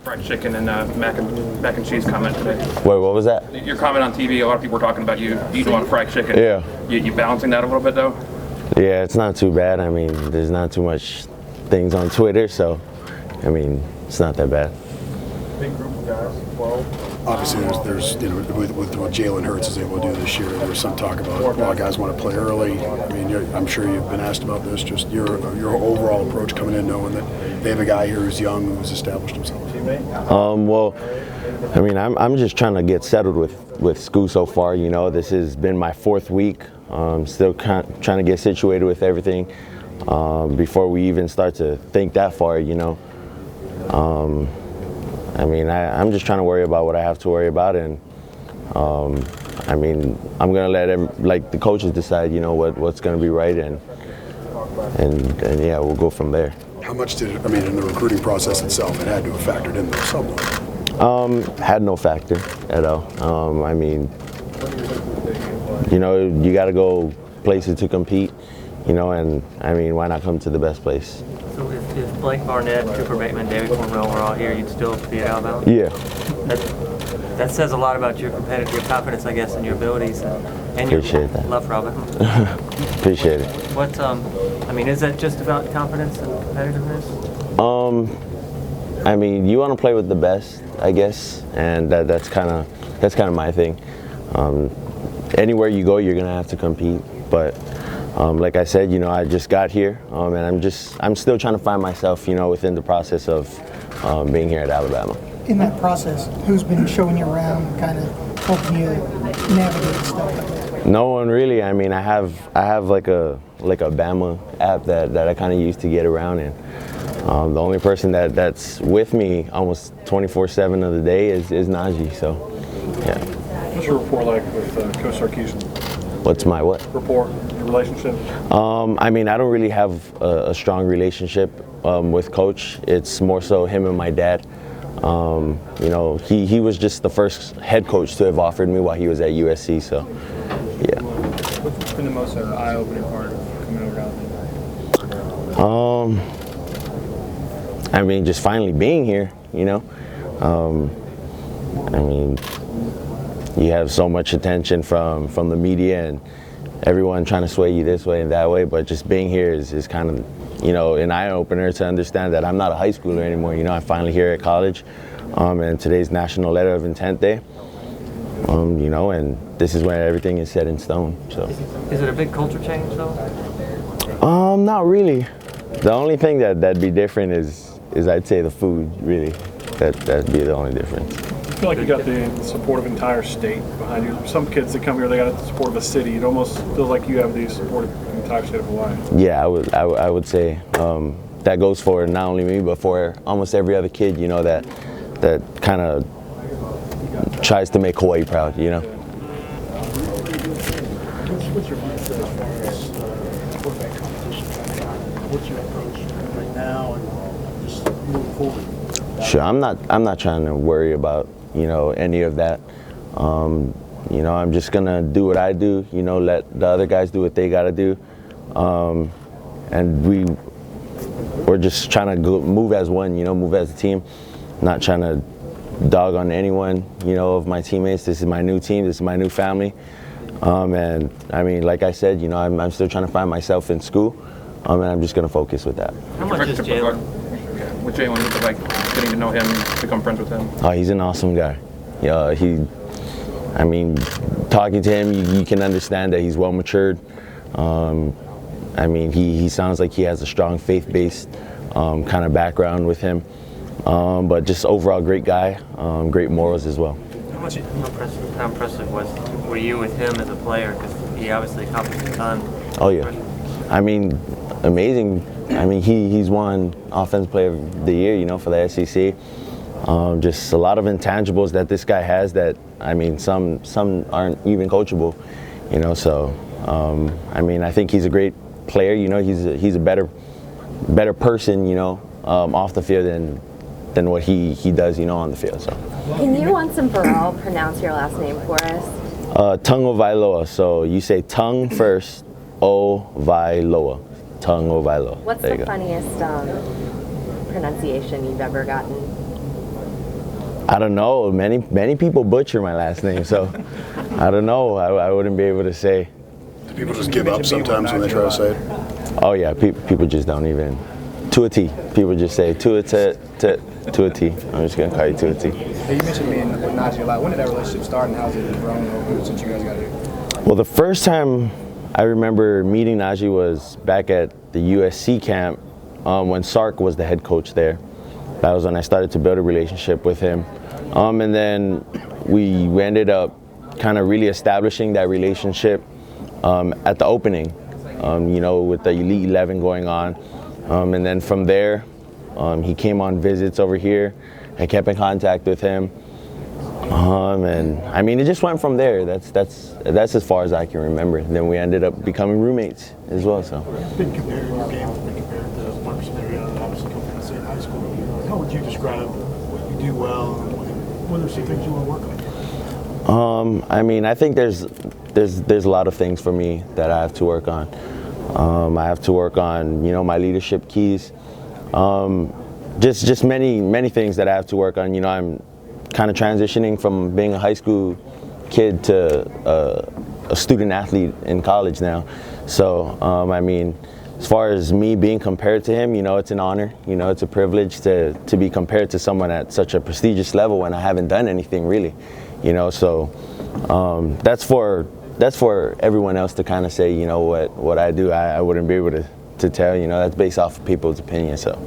fried chicken and mac and cheese comment today. Wait, what was that? Your comment on TV, a lot of people were talking about you eating a lot of fried chicken. Yeah. You balancing that a little bit, though? Yeah, it's not too bad. I mean, there's not too much things on Twitter, so, I mean, it's not that bad. Big group of guys, 12. Obviously, there's you know, with what Jalen Hurts is able to do this year, there's some talk about a lot of guys want to play early. I mean, I'm sure you've been asked about this. Just your overall approach coming in, knowing that they have a guy here who's young, who's established himself. Well, I mean, I'm just trying to get settled with school so far. You know, this has been my 4th week. Still trying to get situated with everything before we even start to think that far. You know. I mean, I'm just trying to worry about what I have to worry about, and I mean, I'm gonna let the coaches decide, you know, what's gonna be right, and yeah, we'll go from there. How much did it, I mean, in the recruiting process itself, it had to have factored in there somewhat? Had no factor at all. I mean, you know, you got to go places to compete, you know, and I mean, why not come to the best place? So if Blake Barnett, Cooper Bateman, David Cornwell were all here, you'd still be at Alabama? Yeah. That says a lot about your confidence, I guess, in your abilities and your Appreciate that. love for Alabama. Appreciate it. What, I mean, is that just about confidence and competitiveness? I mean, you want to play with the best, I guess, and that's kind of my thing. Anywhere you go, you're gonna have to compete, but. Like I said, you know, I just got here, and I'm still trying to find myself, you know, within the process of being here at Alabama. In that process, who's been showing you around, kind of helping you navigate stuff? No one really. I mean, I have like a Bama app that I kind of use to get around, and the only person that's with me almost 24/7 of the day is Najee. So, yeah. What's your rapport like with Coach Sarkisian? What's my what? Rapport, your relationship? I mean, I don't really have a strong relationship with Coach. It's more so him and my dad. You know, he was just the first head coach to have offered me while he was at USC. So, yeah. What's been the most eye-opening part of coming over to Alabama? I mean, just finally being here. You know, I mean. You have so much attention from the media and everyone trying to sway you this way and that way, but just being here is kind of, you know, an eye-opener to understand that I'm not a high schooler anymore. You know, I'm finally here at college, and today's National Letter of Intent Day, you know, and this is where everything is set in stone. So. Is it a big culture change, though? Not really. The only thing that'd be different is I'd say the food, really. That'd be the only difference. I feel like you got the support of the entire state behind you. Some kids that come here, they got the support of a city. It almost feels like you have the support of the entire state of Hawaii. Yeah, I would say that goes for not only me, but for almost every other kid, you know, that kind of tries to make Hawaii proud, you know. What's your mindset as far as quarterback competition? What's your approach right now and just move forward? Sure, I'm not trying to worry about, you know, any of that. You know, I'm just gonna do what I do. You know, let the other guys do what they gotta do, and we're just trying to move as one. You know, move as a team. Not trying to dog on anyone. You know, of my teammates. This is my new team. This is my new family. And I mean, like I said, you know, I'm still trying to find myself in school, and I'm just gonna focus with that. How much is Jalen? With Jalen, what's it like getting to know him, become friends with him? Oh, he's an awesome guy. Yeah, I mean, talking to him, you can understand that he's well matured. I mean, he sounds like he has a strong faith-based kind of background with him. But just overall great guy, great morals as well. How impressive were you with him as a player? Because he obviously accomplished a ton. Oh yeah, I mean, amazing. I mean, he's won Offensive Player of the Year, you know, for the SEC. Just a lot of intangibles that this guy has that, I mean, some aren't even coachable, you know. So, I mean, I think he's a great player. You know, he's a better person, you know, off the field than what he does, you know, on the field. So. Can you once and for all pronounce your last name for us? Tagovailoa. So you say tongue first, O-Vailoa. Tagovailoa. What's the funniest pronunciation you've ever gotten? I don't know. Many people butcher my last name, so I don't know. I wouldn't be able to say. Do people just give up sometimes when they try to say it? Oh yeah, people just don't even. To a T. People just say to a T. I'm just gonna call you to a T. Hey, you mentioned being with Najee a lot. When did that relationship start, and how's it grown over since you guys got here? Well, the first time I remember meeting Najee was back at the USC camp when Sark was the head coach there. That was when I started to build a relationship with him. And then we ended up kind of really establishing that relationship at the opening, with the Elite 11 going on. And then from there, he came on visits over here. I kept in contact with him. And I mean, it just went from there. That's as far as I can remember. Then we ended up becoming roommates as well. So. Been comparing your game, been compared to Marcus Mariota, obviously coming from the same high school. How would you describe what you do well, and what are some things you want to work on? I mean, I think there's a lot of things for me that I have to work on. I have to work on, my leadership keys. Just many things that I have to work on. I'm kind of transitioning from being a high school kid to a student athlete in college now. So, I mean, as far as me being compared to him, it's an honor. It's a privilege to be compared to someone at such a prestigious level when I haven't done anything really. So that's for everyone else to kind of say, what I do. I wouldn't be able to tell. That's based off of people's opinion. So.